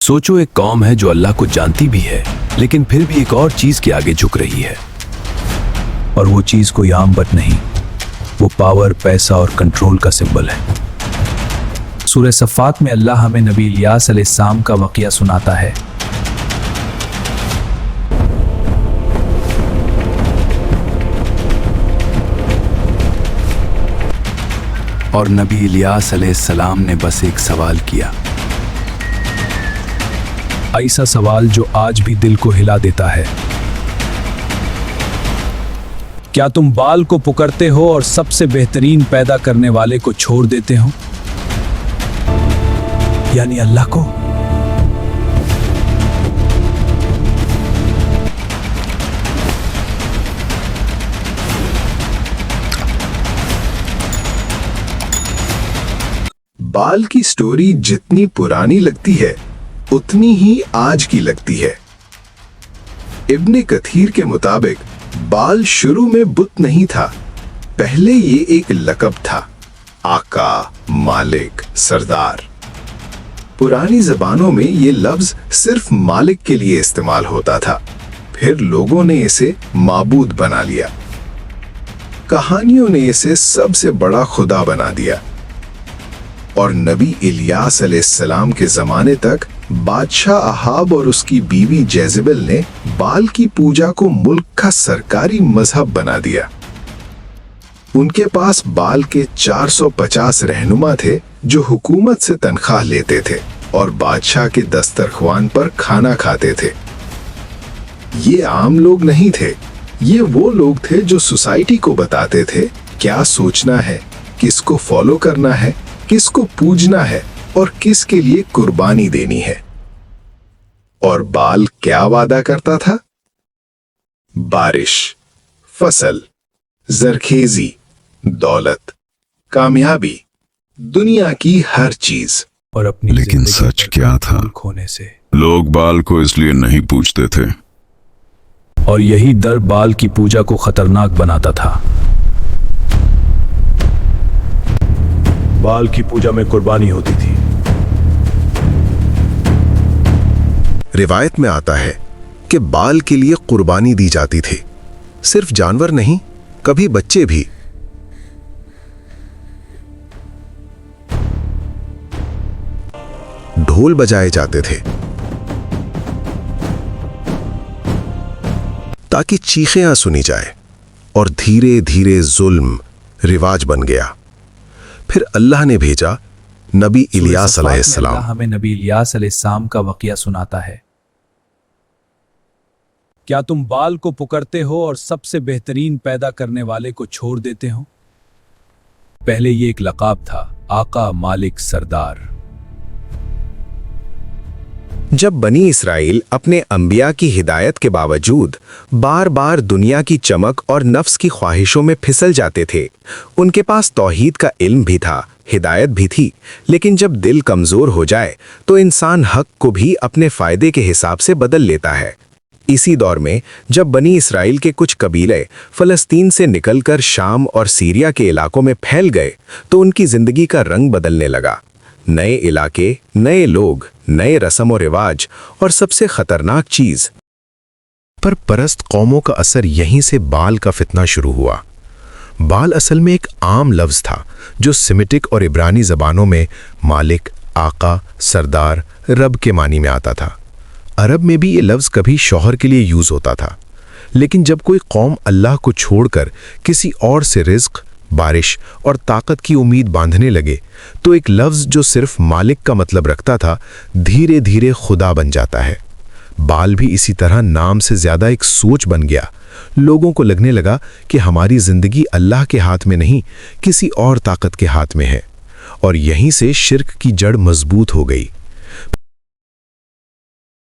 सोचो एक कौम है जो अल्लाह को जानती भी है लेकिन फिर भी एक और चीज के आगे झुक रही है, और वो चीज कोई आम बट नहीं, वो पावर, पैसा और कंट्रोल का सिंबल है। सूरह सफ़ात में अल्लाह हमें नबी इलियास अलैहिस्सलाम का वाक़या सुनाता है। और नबी इलियास अलैहिस्सलाम ने बस एक सवाल किया, ऐसा सवाल जो आज भी दिल को हिला देता है। क्या तुम बाल को पुकारते हो और सबसे बेहतरीन पैदा करने वाले को छोड़ देते हो, यानी अल्लाह को? बाल की स्टोरी जितनी पुरानी लगती है उतनी ही आज की लगती है। इब्ने कथीर के मुताबिक बाल शुरू में बुत नहीं था, पहले ये एक लक़ब था, आका, मालिक, सरदार। पुरानी ज़बानों में ये लफ्ज़ सिर्फ मालिक के लिए इस्तेमाल होता था, फिर लोगों ने इसे माबूद बना लिया। कहानियों ने इसे सबसे बड़ा खुदा बना दिया, और नबी इलियास अलैहिस्सलाम के ज़माने तक बादशाह अहाब और उसकी बीवी जेज़ेबेल ने बाल की पूजा को मुल्क का सरकारी मजहब बना दिया। उनके पास बाल के 450 रहनुमा थे जो हुकूमत से तनख्वाह लेते थे और बादशाह के दस्तरख्वान पर खाना खाते थे। ये आम लोग नहीं थे, ये वो लोग थे जो सोसाइटी को बताते थे क्या सोचना है, किसको फॉलो करना है, किसको पूजना है और किसके लिए कुर्बानी देनी है। और बाल क्या वादा करता था? बारिश, फसल, जरखेजी, दौलत, कामयाबी, दुनिया की हर चीज। और अपनी लेकिन सच क्या था? खोने से लोग बाल को इसलिए नहीं पूजते थे, और यही डर बाल की पूजा को खतरनाक बनाता था। बाल की पूजा में कुर्बानी होती थी। रिवायत में आता है कि बाल के लिए कुर्बानी दी जाती थी, सिर्फ जानवर नहीं, कभी बच्चे भी। ढोल बजाए जाते थे ताकि चीखें ना सुनी जाए, और धीरे धीरे जुल्म रिवाज बन गया। फिर अल्लाह ने भेजा नबी इलियास अलैहिस्सलाम। हमें नबी इलियास अलैहिस्सलाम का वाक़या सुनाता है। क्या तुम बाल को पुकारते हो और सबसे बेहतरीन पैदा करने वाले को छोड़ देते हो? पहले ये एक लक़ाब था, आका, मालिक, सरदार। जब बनी इसराइल अपने अंबिया की हिदायत के बावजूद बार बार दुनिया की चमक और नफ्स की ख्वाहिशों में फिसल जाते थे, उनके पास तौहीद का इल्म भी था, हिदायत भी थी, लेकिन जब दिल कमजोर हो जाए तो इंसान हक को भी अपने फायदे के हिसाब से बदल लेता है। इसी दौर में जब बनी इसराइल के कुछ कबीले फलस्तीन से निकलकर शाम और सीरिया के इलाकों में फैल गए तो उनकी जिंदगी का रंग बदलने लगा। नए इलाके, नए लोग, नए रस्म और रिवाज, और सबसे खतरनाक चीज पर परस्त कौमों का असर यहीं से बाल का फितना शुरू हुआ। बाल असल में एक आम लफ्ज था जो सेमिटिक और इब्रानी जबानों में मालिक, आका, सरदार, रब के मानी में आता था। अरब में भी ये लफ्ज कभी शौहर के लिए यूज होता था, लेकिन जब कोई कौम अल्लाह को छोड़कर किसी और से रिज्क, बारिश और ताकत की उम्मीद बांधने लगे तो एक लफ्ज जो सिर्फ मालिक का मतलब रखता था धीरे धीरे खुदा बन जाता है। बाल भी इसी तरह नाम से ज्यादा एक सोच बन गया। लोगों को लगने लगा कि हमारी जिंदगी अल्लाह के हाथ में नहीं, किसी और ताकत के हाथ में है, और यहीं से शिर्क की जड़ मजबूत हो गई।